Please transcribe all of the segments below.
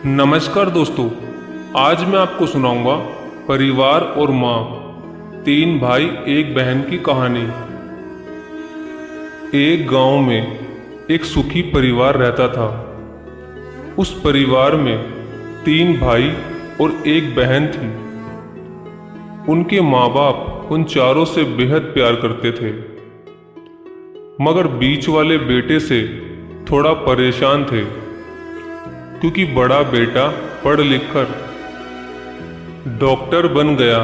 नमस्कार दोस्तों। आज मैं आपको सुनाऊंगा परिवार और माँ, तीन भाई एक बहन की कहानी। एक गांव में एक सुखी परिवार रहता था। उस परिवार में तीन भाई और एक बहन थी। उनके माँ बाप उन चारों से बेहद प्यार करते थे, मगर बीच वाले बेटे से थोड़ा परेशान थे, क्योंकि बड़ा बेटा पढ़ लिख कर डॉक्टर बन गया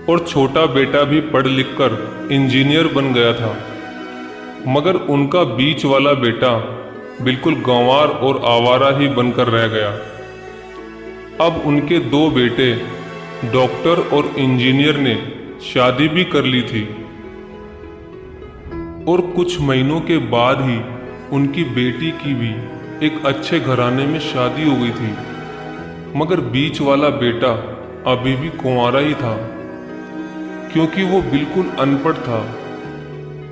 और छोटा बेटा भी पढ़ लिख कर इंजीनियर बन गया था। मगर उनका बीच वाला बेटा बिल्कुल गंवार और आवारा ही बनकर रह गया। अब उनके दो बेटे डॉक्टर और इंजीनियर ने शादी भी कर ली थी और कुछ महीनों के बाद ही उनकी बेटी की भी एक अच्छे घराने में शादी हो गई थी। मगर बीच वाला बेटा अभी भी कुंवारा ही था, क्योंकि वो बिल्कुल अनपढ़ था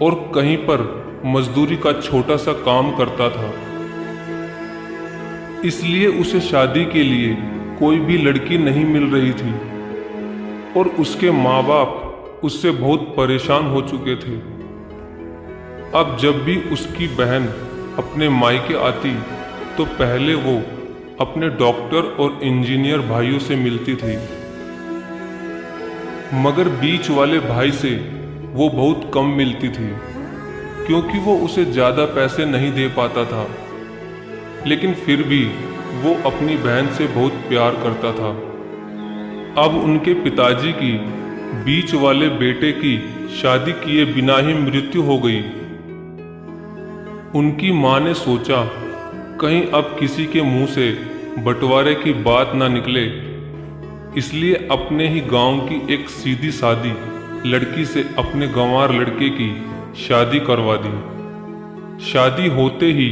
और कहीं पर मजदूरी का छोटा सा काम करता था। इसलिए उसे शादी के लिए कोई भी लड़की नहीं मिल रही थी और उसके माँ बाप उससे बहुत परेशान हो चुके थे। अब जब भी उसकी बहन अपने मायके आती तो पहले वो अपने डॉक्टर और इंजीनियर भाइयों से मिलती थी, मगर बीच वाले भाई से वो बहुत कम मिलती थी, क्योंकि वो उसे ज़्यादा पैसे नहीं दे पाता था। लेकिन फिर भी वो अपनी बहन से बहुत प्यार करता था। अब उनके पिताजी की बीच वाले बेटे की शादी किए बिना ही मृत्यु हो गई। उनकी माँ ने सोचा कहीं अब किसी के मुंह से बंटवारे की बात ना निकले, इसलिए अपने ही गांव की एक सीधी सादी लड़की से अपने गंवार लड़के की शादी करवा दी। शादी होते ही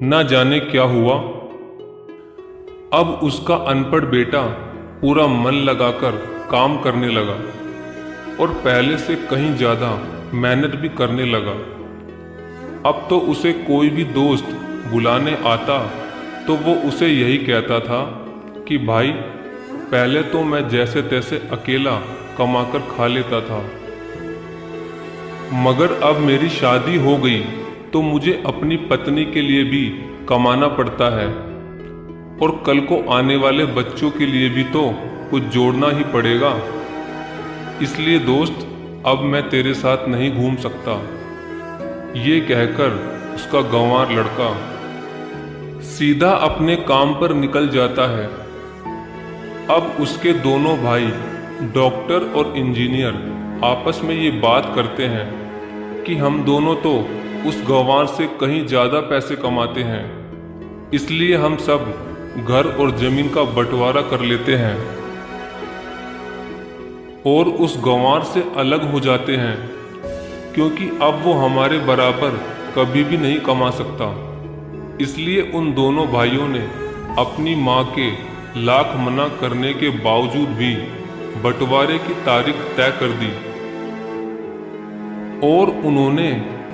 ना जाने क्या हुआ। अब उसका अनपढ़ बेटा पूरा मन लगाकर काम करने लगा और पहले से कहीं ज़्यादा मेहनत भी करने लगा। अब तो उसे कोई भी दोस्त बुलाने आता तो वो उसे यही कहता था कि भाई, पहले तो मैं जैसे तैसे अकेला कमाकर खा लेता था, मगर अब मेरी शादी हो गई तो मुझे अपनी पत्नी के लिए भी कमाना पड़ता है और कल को आने वाले बच्चों के लिए भी तो कुछ जोड़ना ही पड़ेगा। इसलिए दोस्त, अब मैं तेरे साथ नहीं घूम सकता। ये कहकर उसका गंवार लड़का सीधा अपने काम पर निकल जाता है। अब उसके दोनों भाई डॉक्टर और इंजीनियर आपस में ये बात करते हैं कि हम दोनों तो उस गंवार से कहीं ज़्यादा पैसे कमाते हैं, इसलिए हम सब घर और ज़मीन का बंटवारा कर लेते हैं और उस गंवार से अलग हो जाते हैं, क्योंकि अब वो हमारे बराबर कभी भी नहीं कमा सकता। इसलिए उन दोनों भाइयों ने अपनी माँ के लाख मना करने के बावजूद भी बंटवारे की तारीख तय कर दी और उन्होंने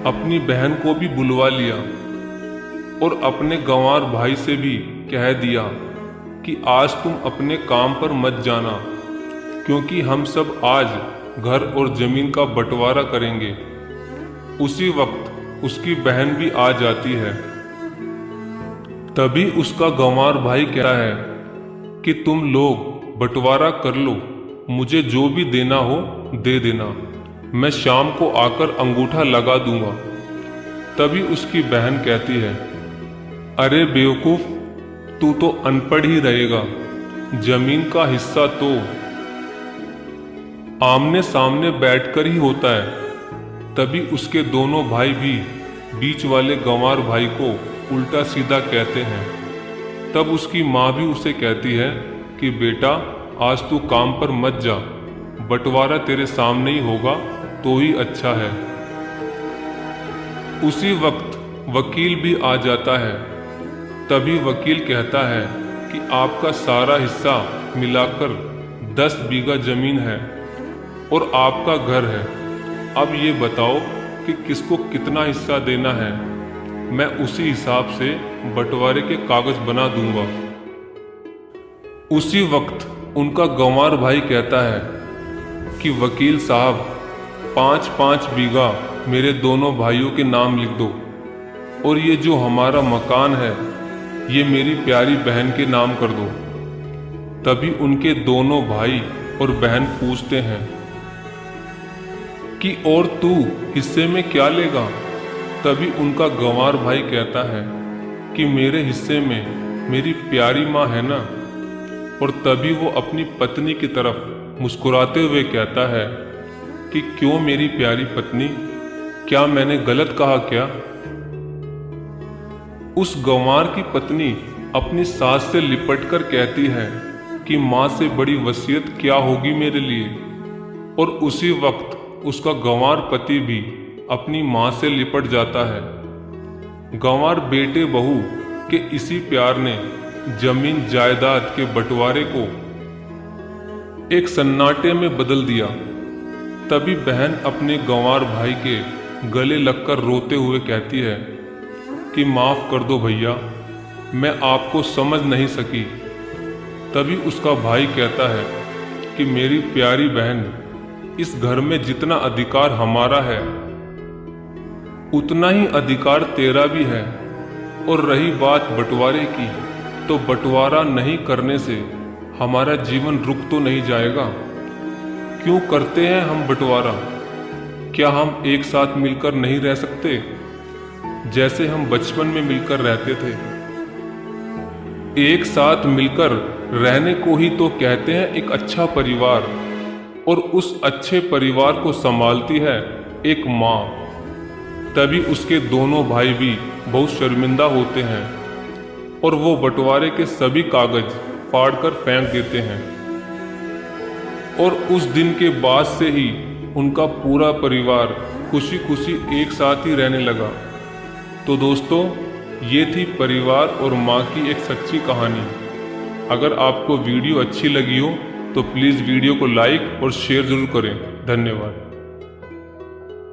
अपनी बहन को भी बुलवा लिया और अपने गंवार भाई से भी कह दिया कि आज तुम अपने काम पर मत जाना, क्योंकि हम सब आज घर और ज़मीन का बंटवारा करेंगे। उसी वक्त उसकी बहन भी आ जाती है। तभी उसका गंवार भाई कहता है कि तुम लोग बंटवारा कर लो, मुझे जो भी देना हो दे देना, मैं शाम को आकर अंगूठा लगा दूंगा। तभी उसकी बहन कहती है, अरे बेवकूफ़, तू तो अनपढ़ ही रहेगा, जमीन का हिस्सा तो आमने सामने बैठकर ही होता है। तभी उसके दोनों भाई भी बीच वाले गंवार भाई को उल्टा सीधा कहते हैं। तब उसकी माँ भी उसे कहती है कि बेटा, आज तू काम पर मत जा, बंटवारा तेरे सामने ही होगा तो ही अच्छा है। उसी वक्त वकील भी आ जाता है। तभी वकील कहता है कि आपका सारा हिस्सा मिलाकर 10 बीघा जमीन है और आपका घर है। अब ये बताओ कि किसको कितना हिस्सा देना है, मैं उसी हिसाब से बंटवारे के कागज बना दूंगा। उसी वक्त उनका गंवार भाई कहता है कि वकील साहब 5-5 बीघा मेरे दोनों भाइयों के नाम लिख दो, और ये जो हमारा मकान है ये मेरी प्यारी बहन के नाम कर दो। तभी उनके दोनों भाई और बहन पूछते हैं कि और तू हिस्से में क्या लेगा? तभी उनका गंवार भाई कहता है कि मेरे हिस्से में मेरी प्यारी माँ है ना। और तभी वो अपनी पत्नी की तरफ मुस्कुराते हुए कहता है कि क्यों मेरी प्यारी पत्नी, क्या मैंने गलत कहा क्या? उस गंवार की पत्नी अपनी सास से लिपटकर कहती है कि माँ से बड़ी वसीयत क्या होगी मेरे लिए। और उसी वक्त उसका गंवार पति भी अपनी माँ से लिपट जाता है। गंवार बेटे बहू के इसी प्यार ने जमीन जायदाद के बंटवारे को एक सन्नाटे में बदल दिया। तभी बहन अपने गंवार भाई के गले लगकर रोते हुए कहती है कि माफ कर दो भैया, मैं आपको समझ नहीं सकी। तभी उसका भाई कहता है कि मेरी प्यारी बहन, इस घर में जितना अधिकार हमारा है उतना ही अधिकार तेरा भी है। और रही बात बंटवारे की, तो बंटवारा नहीं करने से हमारा जीवन रुक तो नहीं जाएगा। क्यों करते हैं हम बंटवारा? क्या हम एक साथ मिलकर नहीं रह सकते जैसे हम बचपन में मिलकर रहते थे? एक साथ मिलकर रहने को ही तो कहते हैं एक अच्छा परिवार। और उस अच्छे परिवार को संभालती है एक माँ। तभी उसके दोनों भाई भी बहुत शर्मिंदा होते हैं और वो बंटवारे के सभी कागज फाड़कर फेंक देते हैं। और उस दिन के बाद से ही उनका पूरा परिवार खुशी खुशी एक साथ ही रहने लगा। तो दोस्तों, ये थी परिवार और माँ की एक सच्ची कहानी। अगर आपको वीडियो अच्छी लगी हो तो प्लीज़ वीडियो को लाइक और शेयर ज़रूर करें। धन्यवाद।